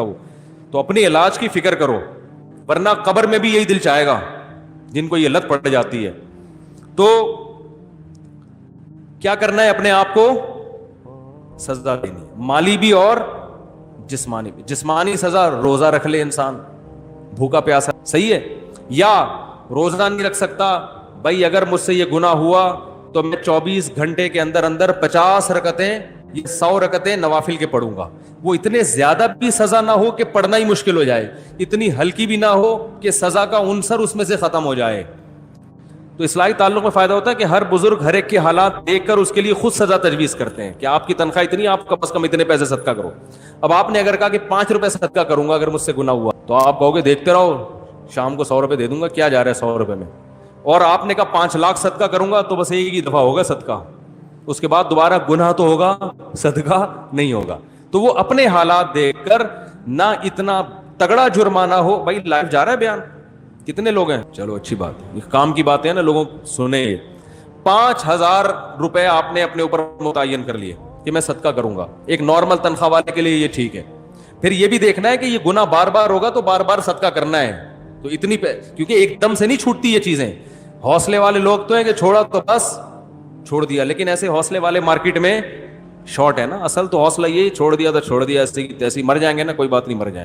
ہو تو اپنے علاج کی فکر کرو, ورنہ قبر میں بھی یہی دل چاہے گا جن کو یہ لت پڑ جاتی ہے. تو کیا کرنا ہے, اپنے آپ کو سزا دینی, مالی بھی اور جسمانی بھی. جسمانی سزا روزہ رکھ لے انسان, بھوکا پیاسا, صحیح ہے, یا روزہ نہیں رکھ سکتا, بھائی اگر مجھ سے یہ گناہ ہوا تو میں 24 گھنٹے کے اندر اندر 50 رکعتیں یہ 100 رکعتیں نوافل کے پڑھوں گا. وہ اتنے زیادہ بھی سزا نہ ہو کہ پڑھنا ہی مشکل ہو جائے, اتنی ہلکی بھی نہ ہو کہ سزا کا عنصر اس میں سے ختم ہو جائے. تو اصلاحی تعلق میں فائدہ ہوتا ہے کہ ہر بزرگ ہر ایک کے حالات دیکھ کر اس کے لیے خود سزا تجویز کرتے ہیں کہ آپ کی تنخواہ اتنی, آپ کم از کم اتنے پیسے صدقہ کرو. اب آپ نے اگر کہا کہ 5 روپے صدقہ کروں گا اگر مجھ سے گناہ ہوا, تو آپ کہو گے دیکھتے رہو شام کو 100 روپے دے دوں گا, کیا جا رہا ہے 100 روپے میں. اور آپ نے کہا 5 لاکھ صدقہ کروں گا, تو بس ایک ہی دفعہ ہوگا صدقہ, اس کے بعد دوبارہ گناہ تو ہوگا, صدقہ نہیں ہوگا. تو وہ اپنے حالات دیکھ کر, نہ اتنا تگڑا جرمانہ ہو, بھائی لائف جا رہا ہے بیان, کتنے لوگ ہیں, چلو اچھی بات ہے, کام کی بات ہے نا, لوگوں سنیں. 5,000 روپے آپ نے اپنے اوپر متعین کر لیے کہ میں صدقہ کروں گا, ایک نارمل تنخواہ والے کے لیے یہ ٹھیک ہے. پھر یہ بھی دیکھنا ہے کہ یہ گناہ بار بار ہوگا تو بار بار صدقہ کرنا ہے, تو اتنی کیونکہ ایک دم سے نہیں چھوٹتی یہ چیزیں. حوصلے والے لوگ تو ہیں کہ چھوڑا تو بس چھوڑ دیا, لیکن ایسے حوصلے والے مارکیٹ میں شارٹ ہے نا. اصل تو حوصلہ یہ چھوڑ دیا تو چھوڑ دیا, ایسی مر جائیں گے نا, کوئی بات نہیں, مر جائیں.